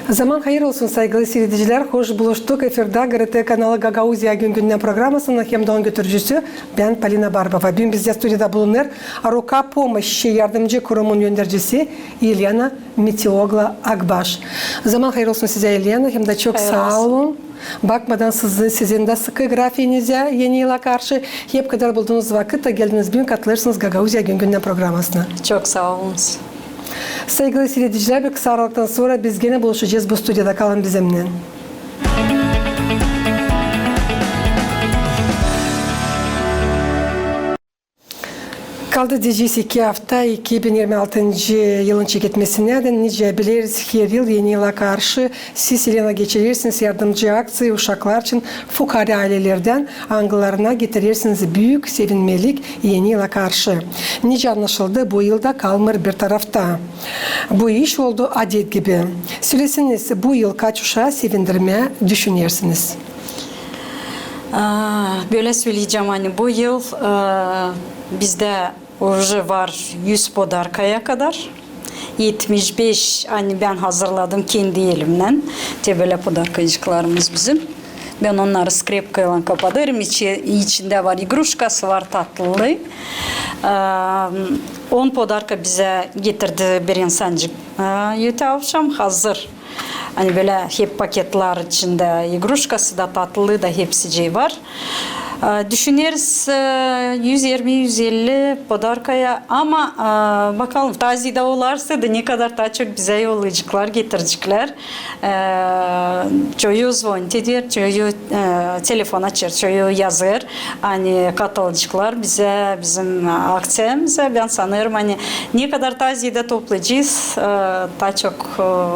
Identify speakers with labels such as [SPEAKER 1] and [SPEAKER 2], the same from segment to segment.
[SPEAKER 1] Zaman hayır olsun saygılı seyirciler. Hoş buluştuk. Efirde GRT kanalı Gagauzya Günden programısının hem de götürücüsü ben Polina Barbova. Dün bizde stüdyoda bulunur. Ruka Pomoşi Yardımcı Kurumun yöndericisi İlyana Mitiogla Akbaş. Zaman hayır olsun size İlyana. Hem de çok sağ olun. Bakmadan sizin de sıkı grafiğinize yeni yıla karşı hep kadar bulduğunuz vakitte geldiniz bugün katılırsınız Gagauzya Günden programısına.
[SPEAKER 2] Çok sağ olun.
[SPEAKER 1] Sevgili seyirciler, bir kısa aralıktan sonra biz gene buluşacağız bu stüdyoda. Kalın bizimle. Kaldı diyeceğiz 2 hafta 2026 yılın çekilmesine de nice biliriz her yıl yeni yıla karşı siz ilana geçirirsiniz yardımcı aksiyon uşaklar için fukara ailelerden angılarına getirirsiniz büyük sevinmelik yeni yıla karşı. Nice anlaşıldı bu yılda kalmır bir tarafta. Bu iş oldu adet gibi. Söylesiniz bu yıl kaç uşağı sevindirmeye düşünürsünüz?
[SPEAKER 2] Böyle söyleyeceğim hani bu yıl bizde orucu var 100 podarkaya kadar. 75 hani ben hazırladım kendi elimden. Böyle podarkacıklarımız bizim. Ben onları skrepkayla kapatırım. İçinde var igruşkası var tatlı. 10 podarka bize getirdi bir insancık. Akşam hazır. Hani böyle hep paketler içinde igruşkası da tatlı da hepsi var. Düşünürüz 120-150 podarkaya ama bakalım tazide olarsa da ne kadar daha çok bize yollayacaklar, getirecekler. Çoğu zvonit eder, çoğu telefon açar, çoğu yazır. Hani katılacaklar bize, bizim aksiyamıza. Ben sanırım hani ne kadar tazide toplayacağız, daha çok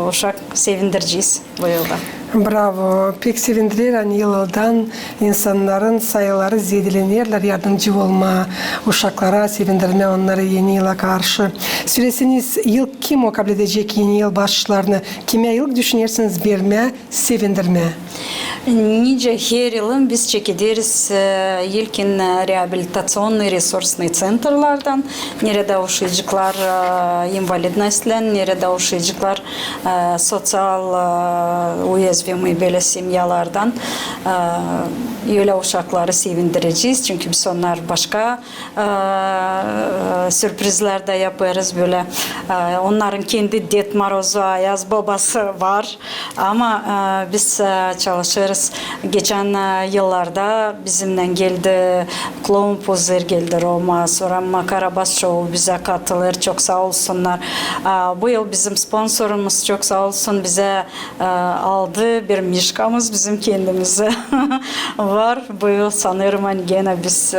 [SPEAKER 2] uşak sevindireceğiz bu yılda.
[SPEAKER 1] Bravo. Pek sevindirir hani yıldan insanların sayıları zedelenirler yardımcı olma, uşaklara sevindirme onları yeni yıla karşı. Süresiniz yıl kim o kabul edecek yeni yıl başlarını? Kime yıl düşünürsünüz verme, sevindirme?
[SPEAKER 2] Nice her yılın biz çekideriz ilkin rehabilitasyonlu resurslu centerlardan. Nerede uşayıcıklar invalidностьlen, nerede uşayıcıklar sosyal uyaзвимый böyle semyalardan öyle uşakları sevindireceğiz. Çünkü biz onlar başka sürprizler de yaparız böyle. Onların kendi Det Maroz'u, Ayaz babası var. Ama biz çalışırız. Geçen yıllarda bizimle geldi Clown Pozer geldi Roma. Sonra Makarabas Show bize katılır. Çok sağ olsunlar. Bu yıl bizim sponsorumuz çok sağ olsun bize aldı bir mişkamız bizim kendimize var. Bu yıl sanırım hani gene biz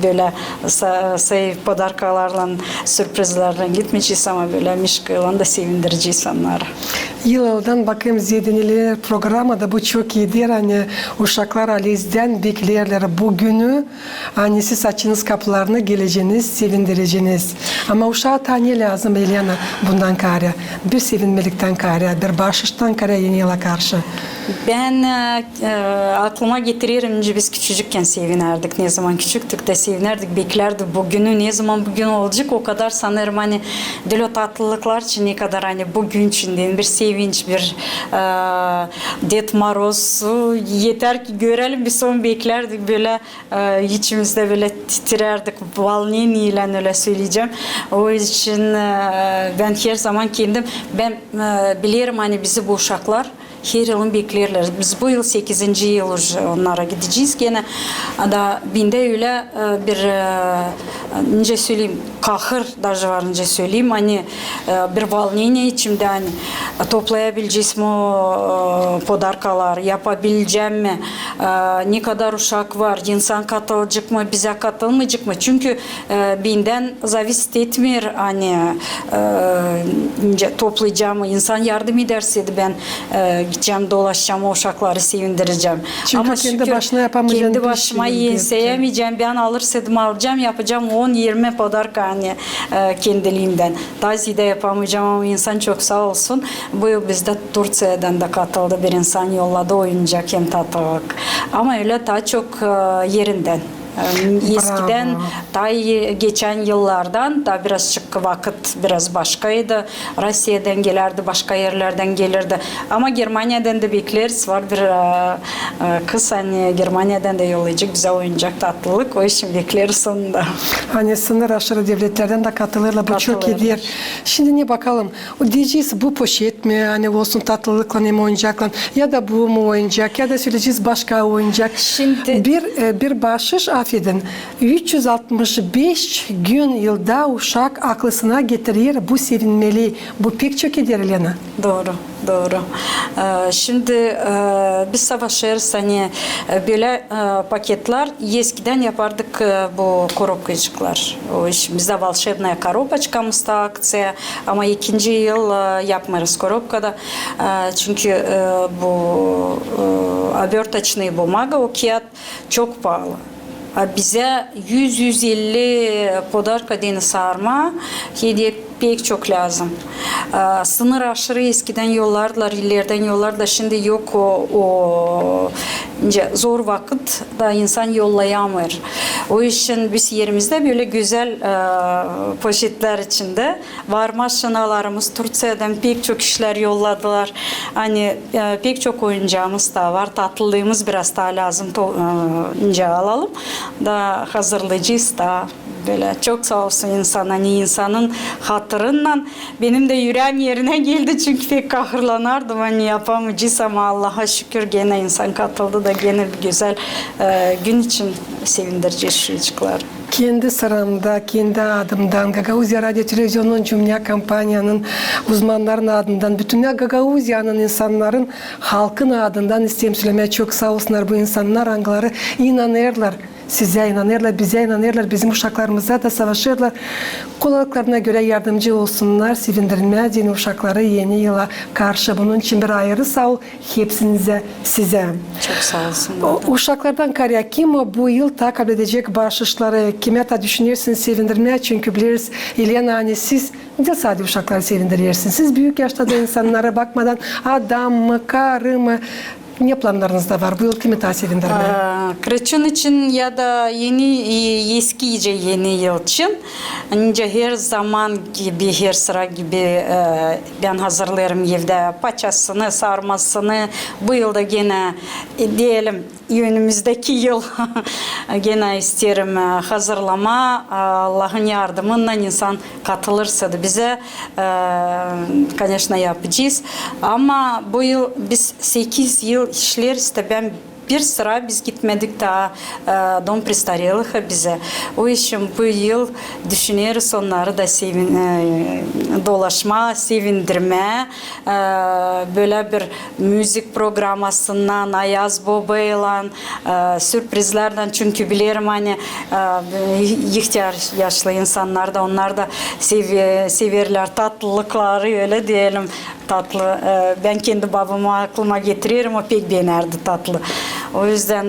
[SPEAKER 2] böyle sayı podarkalarla sürprizlerle gitmeyeceğiz ama böyle mişkayla da sevindireceğiz onları.
[SPEAKER 1] Yıldan bakayım ziyadeniler programı da bu çok iyidir. Hani uşaklar ailesinden beklerler bugünü. Hani siz açınız kapılarını geleceğiniz, sevindireceğiniz. Ama uşağa tane lazım Elyana bundan kare. Bir sevinmelikten kare, bir bağışıştan kare yeni yıla karşı.
[SPEAKER 2] Ben aklıma getiririm biz küçücükken sevinerdik. Ne zaman küçüktük de sevinerdik, beklerdik bugünü. Ne zaman bugün olacak o kadar sanırım hani dilo tatlılıklar için ne kadar hani bugün için bir sevinç, bir Det Maroz yeter ki görelim bir son beklerdik böyle içimizde böyle titrerdik. Volnение ile öyle söyleyeceğim. O için ben her zaman kendim ben bilirim hani bizi bu uşaklar her yılın beklerler. Biz bu yıl 8. yıl onlara gideceğiz. Gene da binde öyle bir nice söyleyeyim kahır даже var nice söyleyeyim hani bir volnение içimde hani toplayabileceğiz mi podarkalar yapabileceğim mi ne kadar uşak var insan katılacak mı bize katılmayacak mı çünkü binden zavisit etmiyor hani toplayacağım insan yardım ederse de ben gideceğim dolaşacağım o uşakları sevindireceğim.
[SPEAKER 1] Çünkü
[SPEAKER 2] ama
[SPEAKER 1] kendi başına yapamayacağım.
[SPEAKER 2] Kendi başıma yiyemeyeceğim. Ben alırsaydım alacağım yapacağım 10-20 podarka hani kendiliğimden. Tazide yapamayacağım ama insan çok sağ olsun. Bu yıl bizde Türkiye'den de katıldı bir insan yolladı oyuncak hem tatlık. Ama öyle daha çok yerinden. Eskiden
[SPEAKER 1] Bravo.
[SPEAKER 2] daha geçen yıllardan da birazcık vakit biraz başkaydı. Rusya'dan gelirdi, başka yerlerden gelirdi. Ama Germanya'dan da bekleriz. Var bir kız hani Germanya'dan da yollayacak bize oyuncak tatlılık. O için bekleriz sonunda.
[SPEAKER 1] Hani sınır aşırı devletlerden de katılırlar. Bu çok
[SPEAKER 2] Katılırlar.
[SPEAKER 1] iyidir. Şimdi ne bakalım. O diyeceğiz bu poşet mi? Hani olsun tatlılıkla ne mi oyuncakla? Ya da bu mu oyuncak? Ya da söyleyeceğiz başka oyuncak.
[SPEAKER 2] Şimdi-
[SPEAKER 1] bir bahşiş affedin. 365 gün yılda uşak aklısına getirir. Bu sevinmeli. Bu pek çok eder Elena.
[SPEAKER 2] Doğru, doğru. Şimdi biz savaşırız hani böyle paketler eskiden yapardık bu korobkacıklar. O iş bizde волшебная коробочкамız da akция ama ikinci yıl yapmıyoruz korobkada. Çünkü bu оберточный бумага o kağıt çok pahalı. Bize 100-150 podarka deni sarma hediye pek çok lazım. Sınır aşırı eskiden yollardılar, illerden yollardılar. Şimdi yok o zor vakit da insan yollayamıyor. O için biz yerimizde böyle güzel poşetler içinde var maşinalarımız Türkiye'den pek çok işler yolladılar. Hani pek çok oyuncağımız da var. Tatlılığımız biraz daha lazım. İnce alalım da hazırlayacağız da böyle çok sağ olsun insan hani insanın hatırından benim de yüreğim yerine geldi çünkü pek kahırlanardım hani yapamayacağız ama Allah'a şükür gene insan katıldı da gene bir güzel gün için sevindireceğiz çocuklar.
[SPEAKER 1] Kendi sıramda, kendi adımdan, Gagauzya Radyo Televizyonu'nun cümle kampanyanın uzmanların adından, bütün Gagauzya'nın insanların, halkın adından isteyeyim söylemeye çok sağ olsunlar bu insanlar, angaları inanırlar. Size inanırlar, bize inanırlar, bizim uşaklarımıza da savaşırlar. Kolaylıklarına göre yardımcı olsunlar, sevindirmeye yeni uşakları yeni yıla karşı. Bunun için bir ayrı sağ ol hepsinize, size.
[SPEAKER 2] Çok sağ olsunlar.
[SPEAKER 1] Uşaklardan karya kim bu yıl takip edecek bahşişleri kime ta düşünüyorsunuz sevindirmeye? Çünkü biliriz Elena hani siz de sadece uşakları sevindirirsiniz. Siz büyük yaşta da insanlara bakmadan adam mı, karı mı, ne planlarınızda var? Bu yıl kimi ta sevindirmeye?
[SPEAKER 2] Kreçun için ya da eski iyice yeni yıl için önce her zaman gibi her sıra gibi ben hazırlarım evde paçasını sarmasını bu yılda gene diyelim önümüzdeki yıl gene isterim hazırlama Allah'ın yardımıyla insan katılırsa da bize конечно yapacağız ama bu yıl biz 8 yıl işleriz de ben bir sıra biz gitmedik daha Dom Prestарелых bize. O için bu yıl düşünüyoruz onları da dolaşma, sevindirme, böyle bir müzik programasından, Ayaz Baba'yla sürprizlerden çünkü bilirim hani ihtiyar yaşlı insanlar da onlar da severler tatlılıkları öyle diyelim tatlı. Ben kendi babamı aklıma getiririm o pek beğenirdi tatlı. O yüzden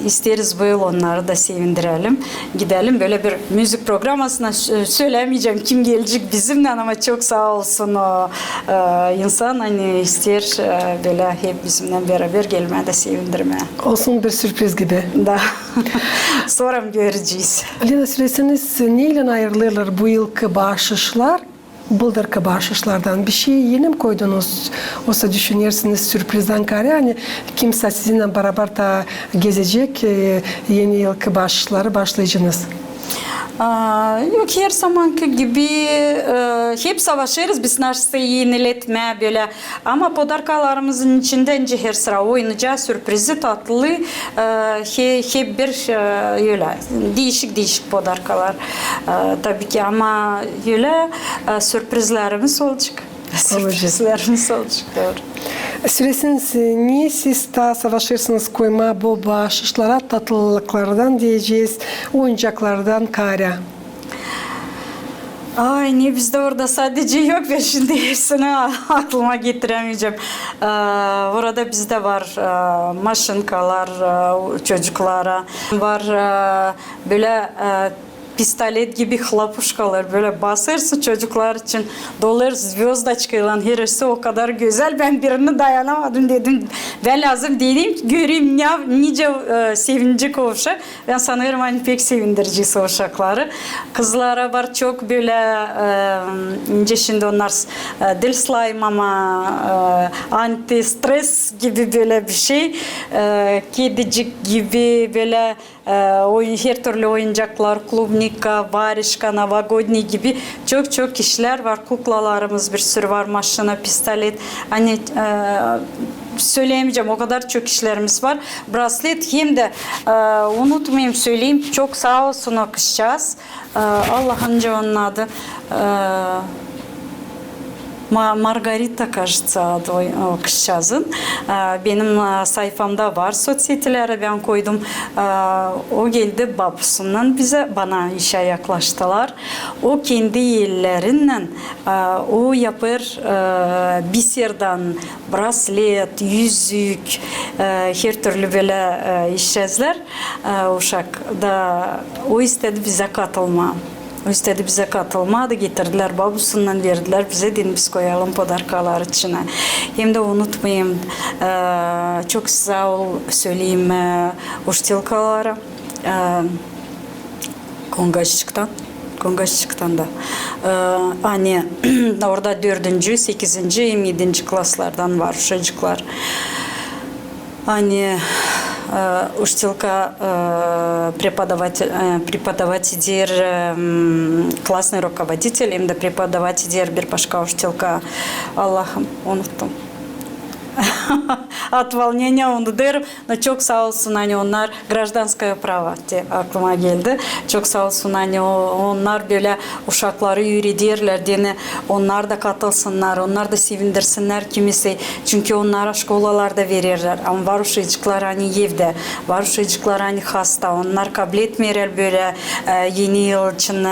[SPEAKER 2] isteriz bu yıl onları da sevindirelim. Gidelim böyle bir müzik programasına söylemeyeceğim kim gelecek bizimle ama çok sağ olsun o insan hani ister böyle hep bizimle beraber gelmeye de sevindirmeye.
[SPEAKER 1] Olsun bir sürpriz gibi.
[SPEAKER 2] Da. Sonra göreceğiz.
[SPEAKER 1] Lena söyleseniz neyle ayrılırlar bu yılki bahşişler? Buldurka bahşişlerden bir şey yeni mi koydunuz? Olsa düşünürsünüz sürprizden kare hani kimse sizinle beraber da gezecek yeni yılki bahşişleri başlayacaksınız.
[SPEAKER 2] Yok her zamanki gibi hep savaşırız biz narsı yeniletme böyle ama podarkalarımızın içinden her sıra oynayacağız sürprizi tatlı hep bir öyle değişik podarkalar tabii ki ama öyle sürprizlerimiz olacak. Sürprizlerimiz olacak doğru.
[SPEAKER 1] Söylesiniz niye siz de savaşırsınız koyma bu bahşişlere tatlılıklardan diyeceğiz oyuncaklardan kare.
[SPEAKER 2] Ay niye bizde orada sadece yok ben şimdi hepsini aklıma getiremeyeceğim. Orada bizde var maşinkalar çocuklara var böyle pistolet gibi hlapuşkalar böyle basırsın çocuklar için dolar zvyozdaçkayla herisi o kadar güzel ben birini dayanamadım dedim Ben lazım değilim ki göreyim ya nice sevinci kavuşak. Ben sanıyorum hani pek sevindirici uşakları. Kızlara var çok böyle ince şimdi onlar dil slime ama anti stres gibi böyle bir şey. Kedicik gibi böyle her türlü oyuncaklar, klubnika, varişka, novogodni gibi çok kişiler var. Kuklalarımız bir sürü var, maşına, pistolet. Hani söyleyemeyeceğim o kadar çok işlerimiz var. Braslet hem de unutmayayım söyleyeyim çok sağ olsun o kızcağız. Allah'ınca onun adı Margarita, кажется, adı o kızcağızın. Benim sayfamda var sosyetелere ben koydum. O geldi babasından bana işe yaklaştılar. O kendi ellerinden o yapır biserden braslet, yüzük, her türlü böyle işler uşak da o istedi bize katılma. O istedi bize katılmadı, getirdiler babasından verdiler bize dedim biz koyalım podarkalar içine. Hem de unutmayayım çok sağ ol söyleyeyim uçtilkalara Kongaççık'tan da. Hani orada 4. 8. 7. klaslardan var çocuklar. Hani учителка, преподаватель, классный руководитель, им de prepodavatelь bir başka учителка. Allah'ım unuttum. От волнения onu derim. Çok sağ olsun hani onlar гражданское право aklıma geldi. Çok sağ olsun hani onlar böyle uşakları yürüdürler diye onlar da katılsınlar, onlar da sevindirsinler kimisi. Çünkü onlara şkolalarda verirler. Ama var uşaklar hani evde, var uşaklar hani hasta. Onlar kabul etmiyorlar böyle yeni yıl için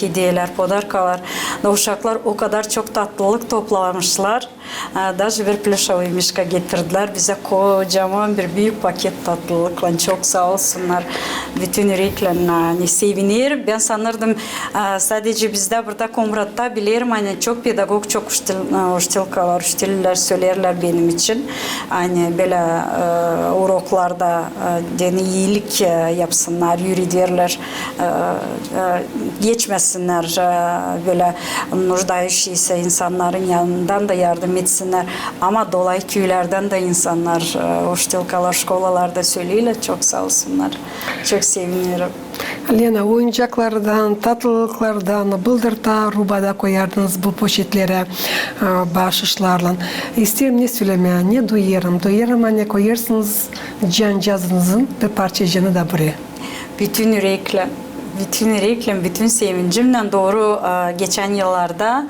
[SPEAKER 2] hediyeler, podarkalar. Uşaklar o kadar çok tatlılık toplamışlar. Даже bir plüşovi mişka getirdiler. Bize kocaman bir büyük paket tatlılıkla çok sağ olsunlar. Bütün yürekle hani sevinir. Ben sanırdım sadece bizde burada Komrat'ta bilirim hani çok pedagog, çok uçtilkalar, uçtiller söylerler benim için. Hani böyle uroklarda iyilik yapsınlar, yürüdürler, geçmesinler böyle нуждающиеся insanların yanından da yardım etsinler. Ama dolayı köylerden de insanlar, uçtilkalar, şkolalarda söylüyorlar. Çok sağ olsunlar. Çok seviniyorum.
[SPEAKER 1] Lena, oyuncaklardan, tatlılıklardan, bıldırta, rubada koyardınız bu poşetlere bahşişlerle. İsterim ne söylemeye, ne duyarım. Duyarım hani koyarsınız cancağızınızın bir parça canı da buraya.
[SPEAKER 2] Bütün yürekle. Bütün yürekle, bütün sevincimle doğru geçen yıllarda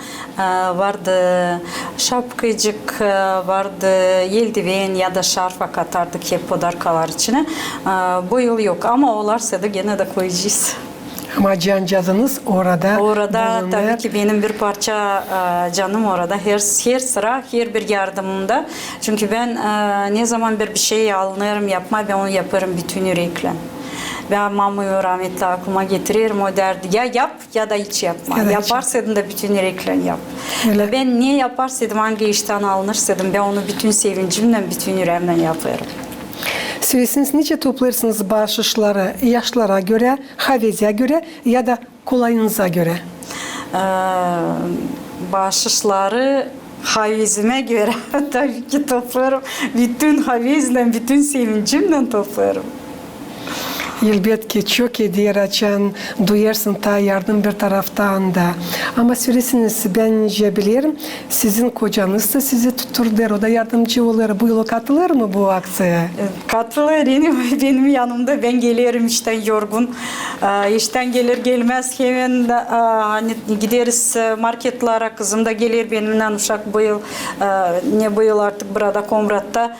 [SPEAKER 2] vardı şapkacık, vardı eldiven ya da şarfa katardık hep podarkalar içine. Bu yıl yok ama olarsa da gene de koyacağız.
[SPEAKER 1] Ama cancağızınız orada.
[SPEAKER 2] Orada tabii ki benim bir parça canım orada. Her sıra, her bir yardımımda. Çünkü ben ne zaman bir şey alınırım yapma ben onu yaparım bütün yürekle. Ben mamamı rahmetli aklıma getiririm o derdi ya yap ya da hiç yapma. Evet, yaparsaydın da bütün yürekle yap. Öyle. Ben niye yaparsaydım hangi işten alınırsaydım ben onu bütün sevincimle bütün yüreğimle yaparım.
[SPEAKER 1] Söylesiniz nice toplarsınız bahşişleri yaşlara göre, haveze göre ya da kolayınıza göre?
[SPEAKER 2] Bahşişleri havizime göre tabii ki toplarım. Bütün havizle, bütün sevincimle toplarım.
[SPEAKER 1] Elbette çok hediye açan, duyarsın ta yardım bir taraftan da. Ama söylesiniz bence bilirim, sizin kocanız da sizi tuturdur, o da yardımcı olur. Bu yıl katılır mı bu aksaya?
[SPEAKER 2] Katılır, benim yanımda. Ben gelirim işten yorgun. İşten gelir gelmez hemen hani gideriz marketlere. Kızım da gelir benimle uşak bu yıl. Ne bu yıl artık burada Komrat'ta.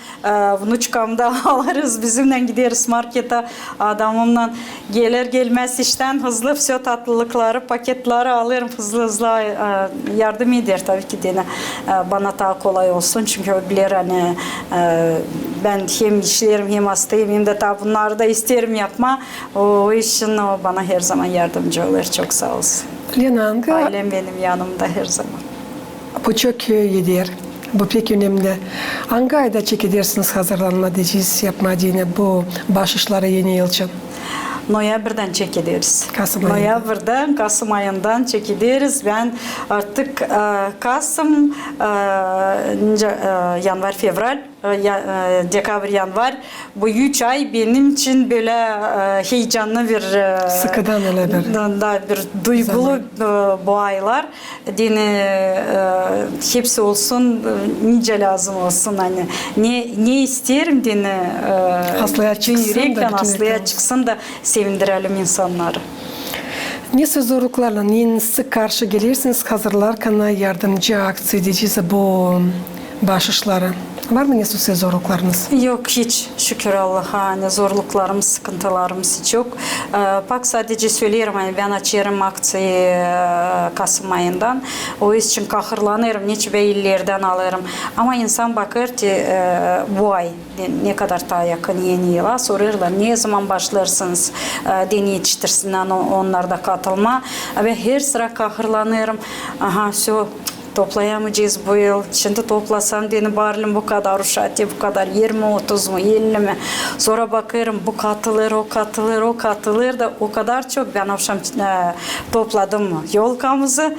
[SPEAKER 2] Vnuçkam da alırız. Bizimle gideriz markete. Adamımla gelir gelmez işten hızlı все tatlılıkları, paketleri alırım. Hızlı yardım eder tabii ki de bana daha kolay olsun. Çünkü o bilir hani ben hem işlerim hem hastayım hem de tabii bunları da isterim yapma. O işin o bana her zaman yardımcı olur. Çok sağ olsun.
[SPEAKER 1] Lena Hangi?
[SPEAKER 2] Ailem benim yanımda her zaman.
[SPEAKER 1] Bu çok eder. Bu pek önemli. Hangi ayda çekilirsiniz hazırlanma diyeceğiz yapma diyene bu başışlara yeni yıl için?
[SPEAKER 2] Noyabr'dan çekiliriz.
[SPEAKER 1] Kasım ayında.
[SPEAKER 2] Noyabr'dan, Kasım ayından çekiliriz. Ben artık Kasım, yanvar, fevral, dekabr, yanvar bu 3 ay benim için böyle heyecanlı bir
[SPEAKER 1] Sıkıdan öyle
[SPEAKER 2] bir duygulu bu aylar. Dini hepsi olsun, nice lazım olsun hani ne isterim dini
[SPEAKER 1] Aslaya çıksın da,
[SPEAKER 2] yürekten
[SPEAKER 1] bütün
[SPEAKER 2] aslaya
[SPEAKER 1] yürekten.
[SPEAKER 2] çıksın da sevindirelim insanları.
[SPEAKER 1] Ne zorluklarla ne sık karşı gelirsiniz hazırlarken yardımcı aksiyon diyeceğiz bu başışlara? Var mı ne zorluklarınız?
[SPEAKER 2] Yok hiç şükür Allah'a hani zorluklarımız, sıkıntılarımız hiç yok. Bak sadece söylerim hani ben açarım aksiyayı Kasım ayından. O için kahırlanırım, neçe illerden alırım. Ama insan bakır ki bu ay ne kadar daha yakın yeni yıla sorarlar. Ne zaman başlarsınız deni yetiştirsinden onlarda katılma. Ve her sıra kahırlanırım. Aha şu toplayamayacağız bu yıl. Şimdi toplasan deni barlım bu kadar uşatı, bu kadar 20, 30 mu, 50 mi? Sonra bakıyorum bu katılır, o katılır, o katılır da o kadar çok. Ben akşam topladım yolkamızı.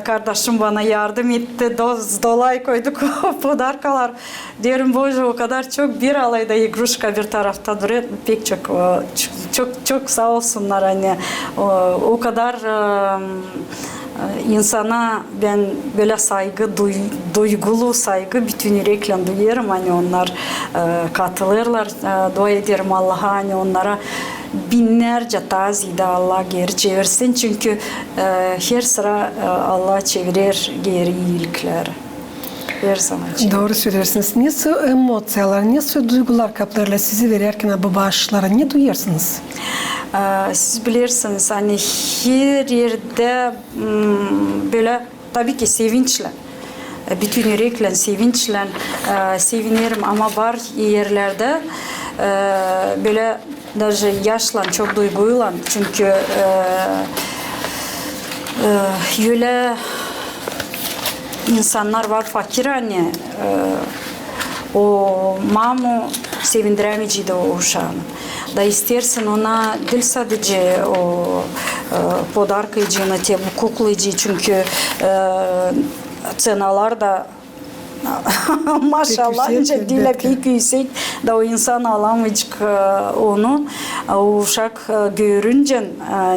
[SPEAKER 2] Kardeşim bana yardım etti. Dolay koyduk podarkalar. Diyorum boyu o kadar çok bir alayda igruşka bir tarafta duruyor. Pek çok sağ olsunlar hani o kadar insana ben böyle saygı, duygulu saygı bütün yürekle duyuyorum. Hani onlar katılırlar. Dua ederim Allah'a hani onlara binlerce tazide Allah geri çevirsin. Çünkü her sıra Allah çevirir geri iyilikleri. Her zaman çevirir.
[SPEAKER 1] Doğru söylersiniz. Nasıl emosiyalar, nasıl duygular kaplarla sizi verirken bu başlara ne duyuyorsunuz?
[SPEAKER 2] Siz bilirsiniz hani her yerde böyle tabii ki sevinçle bütün yürekle sevinçle sevinirim ama var yerlerde böyle даже yaşla çok duyguyla çünkü öyle insanlar var fakir hani o mamu sevindiremeyeceği o uşağını. Da istersin ona değil sadece o podarkayıcına, bu kuklayıcı çünkü cenalar da maşallah dile pek yüksek da o insan alamayacak onu o uşak görünce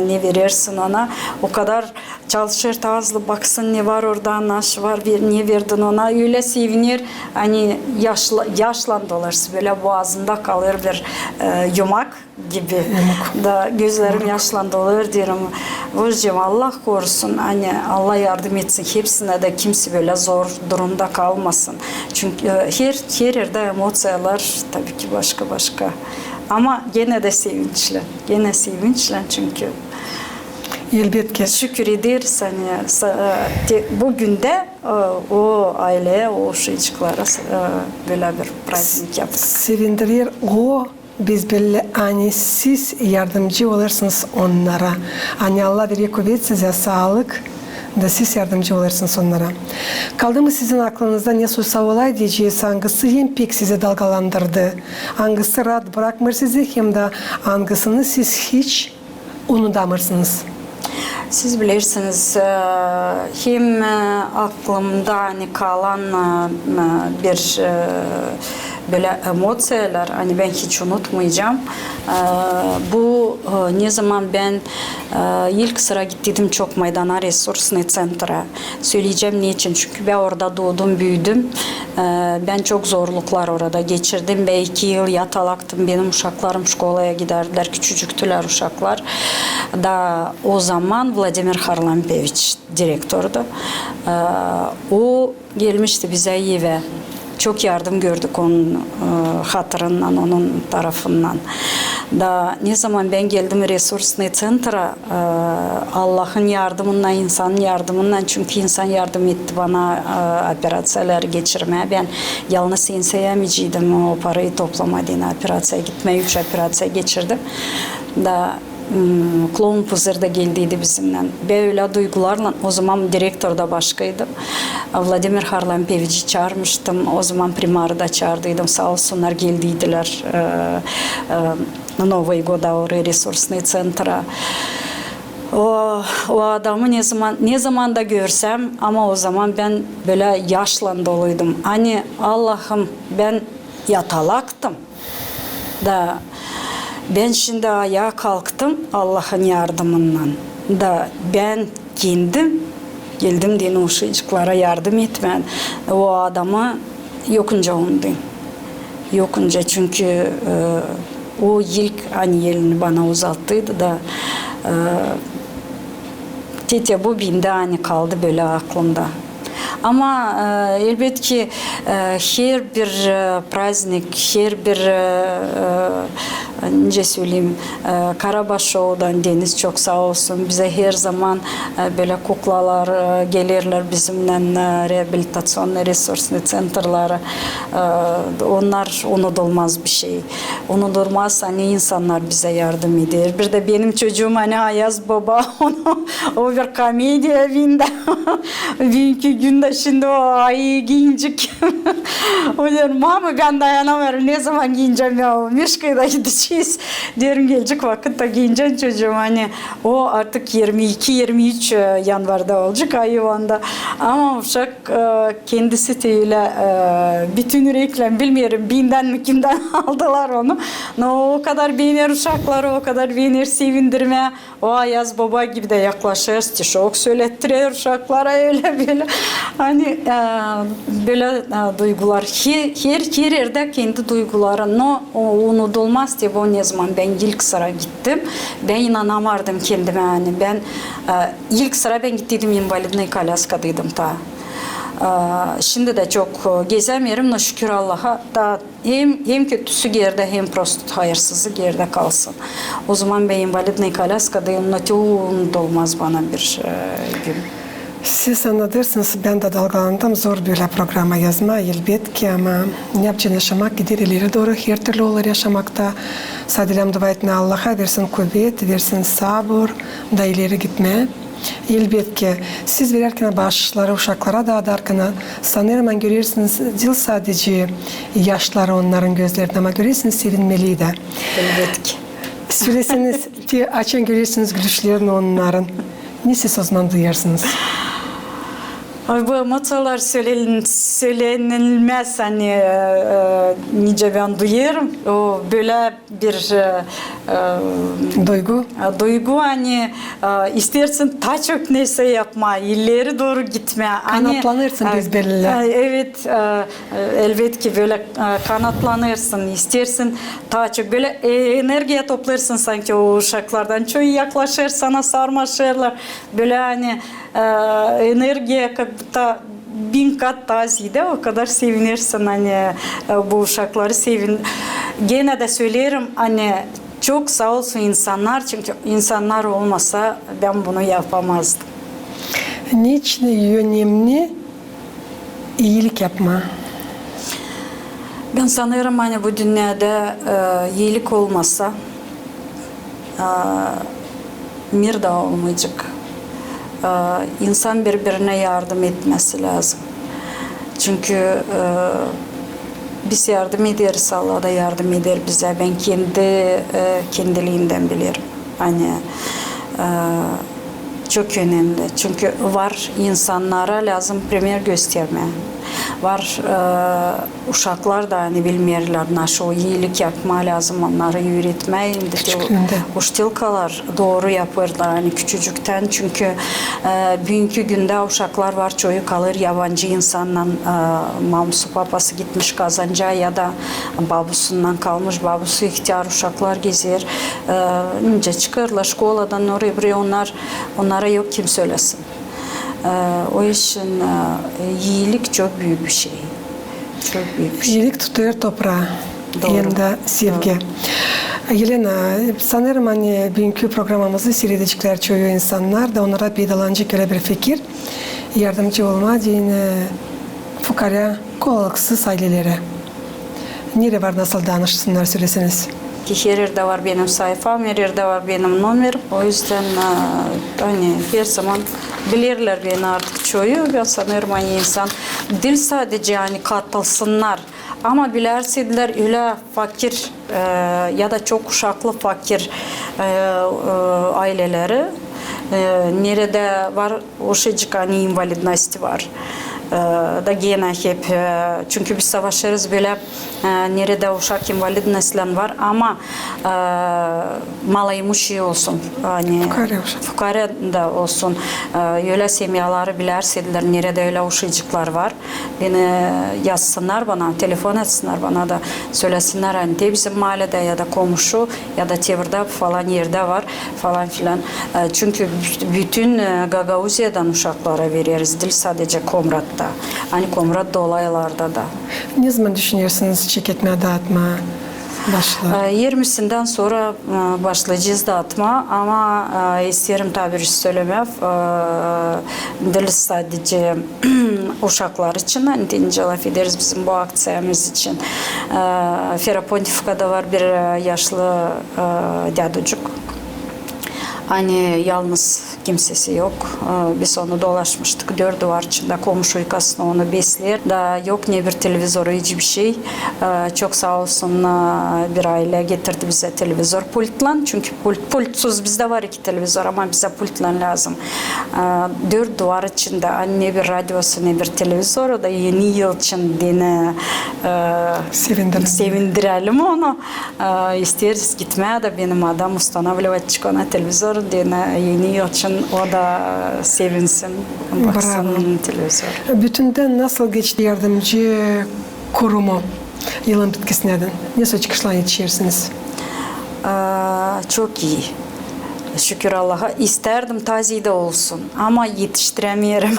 [SPEAKER 2] ne verirsin ona o kadar çalışır tazlı baksın ne var orada naş var ne verdin ona öyle sevinir hani yaşlandı olursa böyle boğazında kalır bir yumak gibi da gözlerim yaşlandı olur diyorum Vıcım Allah korusun hani Allah yardım etsin hepsine de kimse böyle zor durumda kalmasın çünkü her yerde emosiyalar tabii ki başka ama gene de sevinçli çünkü
[SPEAKER 1] Elbette.
[SPEAKER 2] şükür ederiz hani bugün de o aileye o çocuklara böyle bir prazdnik yaptık.
[SPEAKER 1] Sevindirir o biz böyle hani siz yardımcı olursunuz onlara. Hani Allah verir kuvvet size sağlık da siz yardımcı olursunuz onlara. Kaldı mı sizin aklınızda ne sorsa olay diyeceğiz hangisi hem pek sizi dalgalandırdı. Hangisi rahat bırakmır sizi hem de hangisini siz hiç unutamırsınız.
[SPEAKER 2] Siz bilirsiniz hem aklımda hani kalan bir böyle emosiyalar hani ben hiç unutmayacağım. Bu ne zaman ben ilk sıra gittim çok maydana resursne centra. Söyleyeceğim niçin? Çünkü ben orada doğdum, büyüdüm. Ben çok zorluklar orada geçirdim. Ben 2 yıl yatalaktım. Benim uşaklarım şkolaya giderdiler. Küçücüktüler uşaklar. Da o zaman Vladimir Harlampeviç direktördü. O gelmişti bize eve. Çok yardım gördük onun hatırından, onun tarafından. Da ne zaman ben geldim resursne centra Allah'ın yardımından, insanın yardımından çünkü insan yardım etti bana operasyonlar geçirmeye. Ben yalnız inseyemeyecektim o parayı toplamadığını operasyaya gitmeye 3 operasyon geçirdim. Da Klon Puzır'da geldiydi bizimle. Böyle duygularla, o zaman direktör da başkaydım. Vladimir Harlampevich'i çağırmıştım. O zaman primarı da çağırdıydım. Sağ olsunlar geldiydiler. Новый год resursный centra. O adamı ne zaman da görsem, ama o zaman ben böyle yaşla doluydum. Hani Allah'ım, ben yatalaktım da ben şimdi ayağa kalktım Allah'ın yardımıyla da ben geldim diye o çocuklara yardım etmen. O adamı yokunca ondayım. Yokunca, çünkü o ilk hani elini bana uzattıydı da tete bu binde hani kaldı böyle aklımda. Ama elbette ki her bir praznik, her bir nece söyleyeyim, Karabaş Show'dan Deniz çok sağ olsun bize her zaman böyle kuklalar gelirler bizimle, rehabilitasyon resurslu centerlara. Onlar unutulmaz bir şey. Unutulmaz, hani insanlar bize yardım eder. Bir de benim çocuğum hani Ayaz Baba, o bir komedya evinde. Bugünkü günde şimdi o ay giyincik. O diyorum, mama ben dayanamıyorum, ne zaman giyineceğim ya, Mişka'ya da gideceğiz. Diyorum gelecek vakitte giyineceğim çocuğum, hani o artık 22-23 yanvarda olacak ayıvanda. Ama uşak kendisi öyle bütün yürekle, bilmiyorum binden mi kimden aldılar onu. O kadar beğenir uşakları, o kadar beğenir sevindirmeye. O Ayaz Baba gibi de yaklaşır, stişok söylettiriyor uşaklara, öyle böyle. Hani böyle duygular, her yerde kendi duyguları unutulmaz diye. O ne zaman ben ilk sıra gittim, ben inanamadım kendime. Yani ben ilk sıra ben gittiydim, invalidnay kolaskadaydım ta. Şimdi de çok gezemiyorum da şükür Allah'a da hem kötüsü geride hem prosto hayırsızı geride kalsın. O zaman ben invalidnay kolaskadayım, unutulmaz bana bir gün.
[SPEAKER 1] Siz anlatırsınız, ben de dalgalandım, zor böyle programa yazma elbette ki, ama ne yapacağını yaşamak gider ileri doğru, her türlü olur yaşamakta. Sadece dua etme, Allah'a versin kuvvet, versin sabır da ileri gitme. Elbette ki siz verirken başları uşaklara da adarken sanırım görürsünüz, değil sadece yaşları onların gözlerinde, ama görürsünüz sevinmeli de.
[SPEAKER 2] Elbette ki.
[SPEAKER 1] Süresiniz açın, görürsünüz gülüşlerini onların. Ne siz o zaman duyarsınız?
[SPEAKER 2] Bu emotsiolar söylenilmez, hani nice ben duyarım. O böyle bir duygu, hani istersin ta çok neyse yapma, ileri doğru gitme.
[SPEAKER 1] Kanatlanırsın biz belli.
[SPEAKER 2] Evet, elbette ki böyle kanatlanırsın, istersin ta çok böyle enerjiye toplarsın sanki o uşaklardan. Çok yaklaşır sana, sarmaşırlar. Böyle hani enerjiye da 1000 kat daha ziyade, o kadar sevinirsin hani bu uşakları sevin. Gene de söylerim, hani çok sağ olsun insanlar, çünkü insanlar olmasa ben bunu yapamazdım.
[SPEAKER 1] Niçin önemli iyilik yapma?
[SPEAKER 2] Ben sanırım hani bu dünyada iyilik olmasa mir de olmayacak. İnsan birbirine yardım etmesi lazım. Çünkü biz yardım ederiz, Allah da yardım eder bize. Ben kendiliğinden bilirim. Hani çok önemli. Çünkü var insanlara lazım primer gösterme. Var uşaklar da hani bilmiyorlar nasıl iyilik yapma lazım, onları öğretmeyin. Uştilkalar doğru yapırlar hani küçücükten, çünkü bugünkü günde uşaklar var, çoğu kalır yabancı insanla, mamusu papası gitmiş kazanca ya da babusundan kalmış, babusu ihtiyar uşaklar gezer. Önce çıkarlar şkoladan oraya buraya, onlara yok kim söylesin. O için iyilik çok büyük bir şey. Çok büyük bir şey.
[SPEAKER 1] İyilik tutuyor toprağı. Hem de sevgi. Yelena, sanırım hani bugünkü programımızı seyredecekler çoğu insanlar da onlara pedagojik öyle bir fikir. Yardımcı olma diyene fukara, kolaksız ailelere. Nere var, nasıl danışsınlar söyleseniz?
[SPEAKER 2] ki her yerde var benim sayfam, her yerde var benim numaram. O yüzden hani her zaman bilirler beni artık çoğu. Ben sanırım hani insan dil sadece yani katılsınlar. Ama bilersediler öyle fakir ya da çok uşaklı fakir aileleri nerede var o şeycik hani invalidnosti var. Da gene hep çünkü biz savaşırız böyle nerede uşak invalidnostlar var ama малоимущий olsun hani fukara da olsun öyle semyaları bilersediler nerede öyle uşacıklar var beni yazsınlar bana telefon etsinler bana da söylesinler hani de bizim mahallede ya da komşu ya da çevrede falan yerde var falan filan çünkü bütün Gagauzya'dan uşaklara veririz değil sadece Komrat'ta. Hani Komrat olaylarda da.
[SPEAKER 1] Ne zaman düşünüyorsunuz çeketme dağıtma başlar?
[SPEAKER 2] 20'sinden sonra başlayacağız dağıtma ama isterim tabii söylemem. Dil sadece uşaklar için. Hani deyince laf ederiz bizim bu aksiyamız için. Ferapontifika'da var bir yaşlı dядуcuk. Hani yalnız kimsesi yok. Biz onu dolaşmıştık. 4 duvar içinde komşu yıkasını onu besler. Da yok ne bir televizoru hiçbir şey. Çok sağ olsun bir aile getirdi bize televizor pultla. Çünkü pultsuz bizde var 2 televizor ama bize pultla lazım. 4 duvar içinde ne bir radyosu ne bir televizoru da yeni yıl için dine sevindirelim onu. İsteriz gitmeye de benim adam ustanavlivacık ona televizor dine yeni yıl için o da sevinsin. Baksın televizor.
[SPEAKER 1] Bütünden nasıl geçti yardımcı kurumu yılın bitkisinden? Nasıl çıkışlar yetişirsiniz?
[SPEAKER 2] Çok iyi. Şükür Allah'a. İsterdim tazide olsun ama yetiştiremiyorum.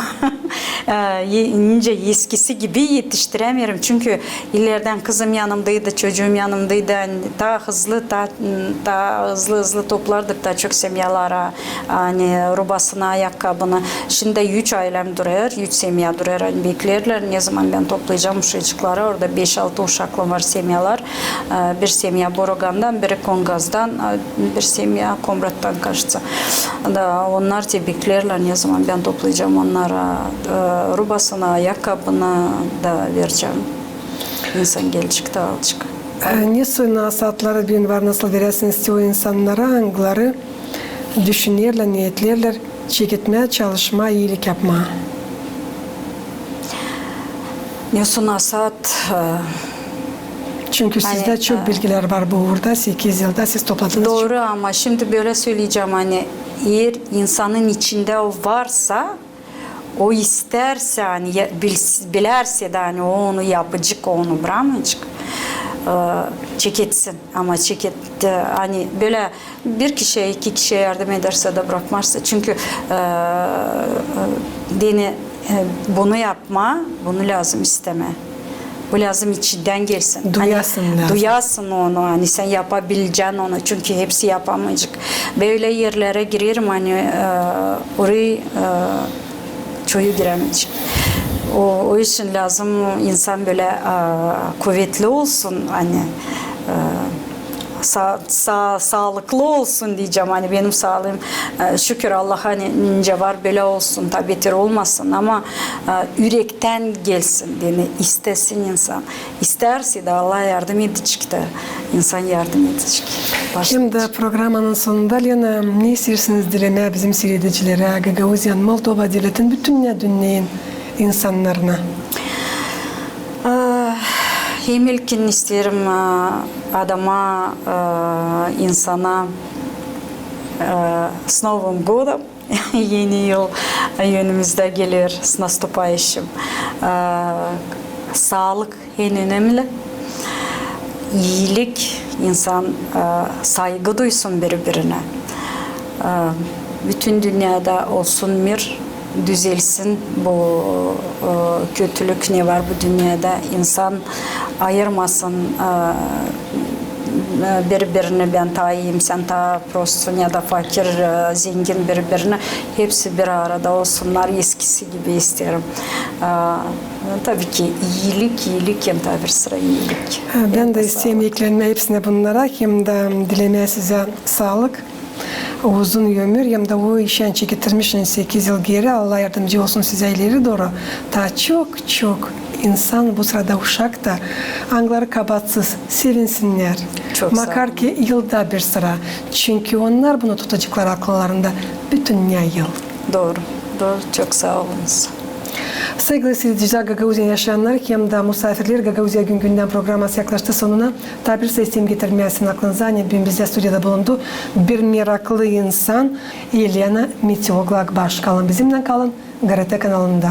[SPEAKER 2] İnce eskisi gibi yetiştiremiyorum. Çünkü ileriden kızım yanımdaydı, çocuğum yanımdaydı. Yani daha hızlı toplardık da çok semyalara. Hani rubasına, ayakkabını. Şimdi 3 ailem duruyor, 3 semya duruyor. Hani beklerler ne zaman ben toplayacağım uşacıkları. Orada 5-6 uşaklı var semyalar. Bir semya Borogan'dan, biri Kongaz'dan, bir semya Komrat'tan kaçtı. Da onlar da beklerler ne zaman ben toplayacağım onlara rubasına, ayakkabını da vereceğim. İnsan gelecek de alacak.
[SPEAKER 1] Nasıl nasihatları bir var nasıl verirsiniz o insanlara hangileri düşünürler, niyetlerler, çeketmeye çalışma, iyilik yapma?
[SPEAKER 2] Nasıl nasihat?
[SPEAKER 1] Çünkü sizde çok bilgiler var bu uğurda. 8 yılda siz topladınız.
[SPEAKER 2] Doğru ama şimdi böyle söyleyeceğim hani eğer insanın içinde o varsa o isterse hani bilerse de hani onu yapacak onu bırakmayacak çeketsin ama hani böyle bir kişiye 2 kişiye yardım ederse de bırakmazsa çünkü bunu yapma bunu lazım isteme. Bu lazım içinden gelsin.
[SPEAKER 1] Duyasın
[SPEAKER 2] hani,
[SPEAKER 1] lazım.
[SPEAKER 2] Duyasın onu. Hani sen yapabileceksin onu. Çünkü hepsi yapamayacak. Böyle yerlere girerim hani orayı çoğu giremeyecek. O için lazım insan böyle kuvvetli olsun hani sağlıklı olsun diyeceğim hani benim sağlığım şükür Allah hani ince var böyle olsun tabi beter olmasın ama yürekten gelsin yani istesin insan isterse de Allah yardım edecek de insan yardım edecek.
[SPEAKER 1] Şimdi programının sonunda Lena ne istersiniz dilemeye bizim seyredicilere Gagauzyan Moldova devletin bütün dünyanın insanlarına?
[SPEAKER 2] Hem ilkin isterim adama, insana с Новым годом, yeni yıl önümüzde gelir, с наступающим. Sağlık en önemli. İyilik, insan saygı duysun birbirine. Bütün dünyada olsun mir, düzelsin bu kötülük ne var bu dünyada insan ayırmasın birbirine ben tayıyım, sen ta prostsun ya da fakir, zengin birbirine hepsi bir arada olsunlar eskisi gibi isterim. Tabii ki iyilik hem tabi bir sıra iyilik.
[SPEAKER 1] Ben de isteyeyim eklenme hepsine bunlara hem de dilemeye size sağlık. Uzun ömür hem de o işen çektirmişsiniz 8 yıl geri. Allah yardımcı olsun size ileri doğru. Daha çok insan bu sırada uşak da angları kabatsız sevinsinler.
[SPEAKER 2] Çok sağ
[SPEAKER 1] Makar ki yılda bir sıra. Çünkü onlar bunu tutacaklar akıllarında bütün yıl.
[SPEAKER 2] Doğru. Çok sağ olunuz.
[SPEAKER 1] Sevgili seyirciler, Gagauzya yaşayanlar hem de misafirler Gagauzya gün günden programması yaklaştı sonuna. Tabir sistemi getirmeyesin aklınıza. Bugün bizde stüdyoda bulundu. Bir meraklı insan Elena Mitioglag baş. Kalın bizimle kalın. GRT kanalında.